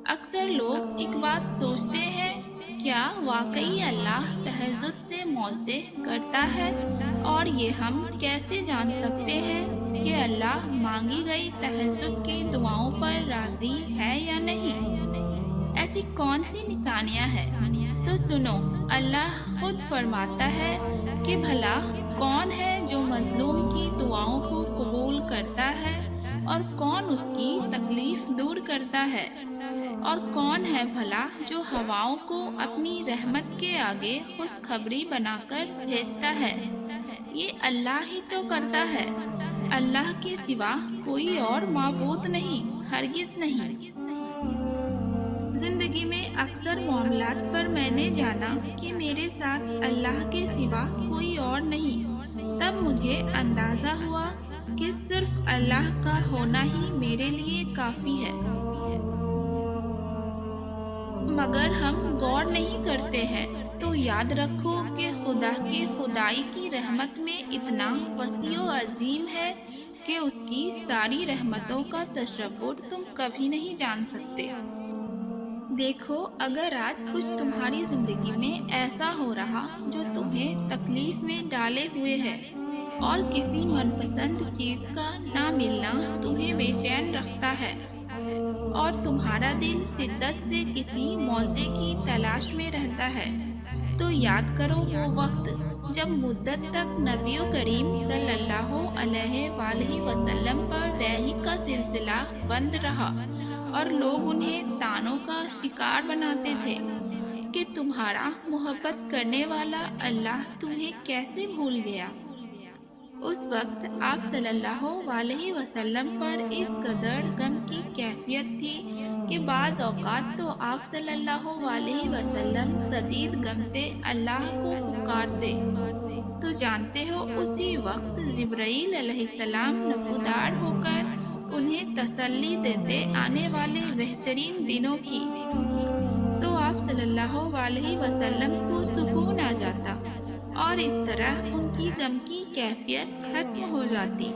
اکثر لوگ ایک بات سوچتے ہیں، کیا واقعی اللہ تہجد سے موضع کرتا ہے؟ اور یہ ہم کیسے جان سکتے ہیں کہ اللہ مانگی گئی تہجد کی دعاؤں پر راضی ہے یا نہیں؟ ایسی کون سی نشانیاں ہیں؟ تو سنو، اللہ خود فرماتا ہے کہ بھلا کون ہے جو مظلوم کی دعاؤں کو قبول کرتا ہے، اور کون اس کی تکلیف دور کرتا ہے، اور کون ہے بھلا جو ہواؤں کو اپنی رحمت کے آگے خوشخبری بنا کر بھیجتا ہے؟ یہ اللہ ہی تو کرتا ہے۔ اللہ کے سوا کوئی اور معبود نہیں، ہرگز نہیں۔ زندگی میں اکثر معاملات پر میں نے جانا کہ میرے ساتھ اللہ کے سوا کوئی اور نہیں، تب مجھے اندازہ ہوا کہ صرف اللہ کا ہونا ہی میرے لیے کافی ہے۔ مگر ہم غور نہیں کرتے ہیں تو یاد رکھو کہ خدا کی خدائی کی رحمت میں اتنا وسیع و عظیم ہے کہ اس کی ساری رحمتوں کا تصور تم کبھی نہیں جان سکتے۔ دیکھو، اگر آج کچھ تمہاری زندگی میں ایسا ہو رہا جو تمہیں تکلیف میں ڈالے ہوئے ہے، اور کسی من پسند چیز کا نہ ملنا تمہیں بے چین رکھتا ہے، اور تمہارا دل شدت سے کسی موضع کی تلاش میں رہتا ہے، تو یاد کرو وہ وقت جب مدت تک نبی کریم صلی اللہ علیہ وآلہ وسلم پر وحی کا سلسلہ بند رہا، اور لوگ انہیں طعنوں کا شکار بناتے تھے کہ تمہارا محبت کرنے والا اللہ تمہیں کیسے بھول گیا۔ اس وقت آپ صلی اللہ علیہ وسلم پر اس قدر غم کی کیفیت تھی کہ بعض اوقات تو آپ صلی اللہ علیہ وسلم شدید غم سے اللہ کو پکارتے تو جانتے ہو اسی وقت جبرائیل علیہ السلام نفودار ہو کر انہیں تسلی دیتے آنے والے بہترین دنوں کی، تو آپ صلی اللہ علیہ وسلم کو سکون آ جاتا، اور اس طرح ان کی غم کی کیفیت ختم ہو جاتی۔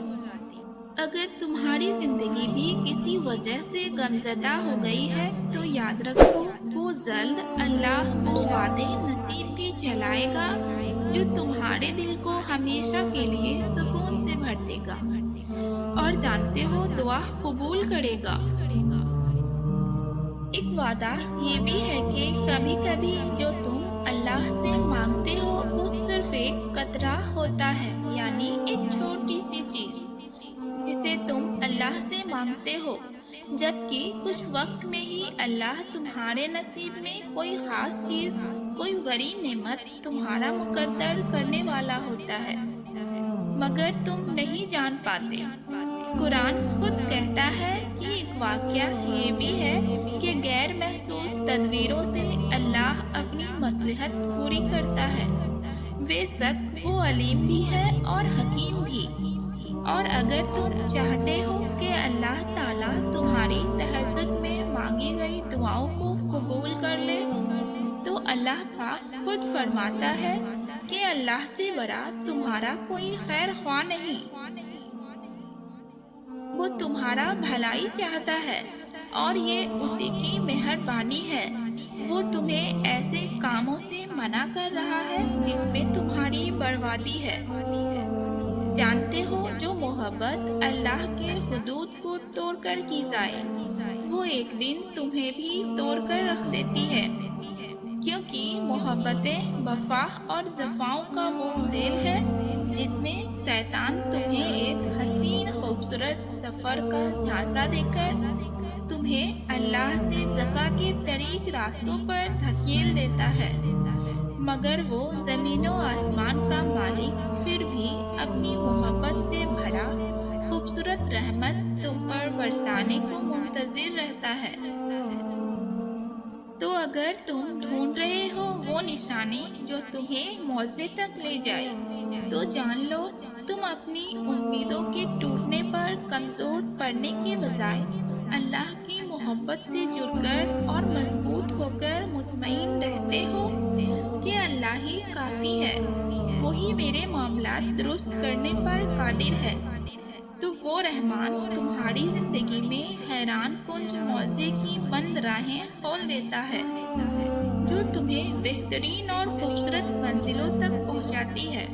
اگر تمہاری زندگی بھی کسی وجہ سے غمزدہ ہو گئی ہے تو یاد رکھو وہ جلد اللہ وہ وعدے نصیب بھی چلائے گا جو تمہارے دل کو ہمیشہ کے لیے سکون سے بھر دے گا، اور جانتے ہو دعا قبول کرے گا۔ ایک وعدہ یہ بھی ہے کہ کبھی کبھی جو تم اللہ سے مانگتے ہو وہ صرف ایک قطرہ ہوتا ہے، یعنی ایک چھوٹی سی چیز جسے تم اللہ سے مانگتے ہو، جبکہ کچھ وقت میں ہی اللہ تمہارے نصیب میں کوئی خاص چیز، کوئی بڑی نعمت تمہارا مقدر کرنے والا ہوتا ہے، مگر تم نہیں جان پاتے۔ قرآن خود کہتا ہے کہ ایک واقعہ یہ بھی ہے کہ غیر محسوس تدبیروں سے اللہ اپنی مصلحت پوری کرتا ہے۔ بے شک وہ علیم بھی ہے اور حکیم بھی۔ اور اگر تم چاہتے ہو کہ اللہ تعالیٰ تمہاری تہجد میں مانگی گئی دعاؤں کو قبول کر لے، تو اللہ پاک خود فرماتا ہے کہ اللہ سے بڑا تمہارا کوئی خیر خواہ نہیں۔ وہ تمہارا بھلائی چاہتا ہے، اور یہ اسی کی مہربانی ہے۔ وہ تمہیں ایسے کاموں سے منع کر رہا ہے جس میں تمہاری بربادی ہے۔ جانتے ہو جو محبت اللہ کے حدود کو توڑ کر کی جائے وہ ایک دن تمہیں بھی توڑ کر رکھ دیتی ہے، کیونکہ محبتیں وفا اور جفاؤں کا وہ کھیل ہے جس میں شیطان تمہیں ایک حسین خوبصورت سفر کا جھانسا دے کر تمہیں اللہ سے جفا کے طریق راستوں پر دھکیل دیتا ہے، مگر وہ زمین و آسمان کا مالک پھر بھی اپنی محبت سے بھرا خوبصورت رحمت تم پر برسانے کو منتظر رہتا ہے۔ تو اگر تم ڈھونڈ رہے ہو وہ نشانی جو تمہیں موضع تک لے جائے، تو جان لو تم اپنی امیدوں کے ٹوٹنے پر کمزور پڑنے کے بجائے اللہ کی محبت سے جڑ کر اور مضبوط ہو کر مطمئن رہتے ہو کہ اللہ ہی کافی ہے، وہی میرے معاملات درست کرنے پر قادر ہے۔ تو وہ رحمان تمہاری زندگی میں حیران کنج موزے کی بند راہیں کھول دیتا ہے جو تمہیں بہترین اور خوبصورت منزلوں تک پہنچاتی ہے۔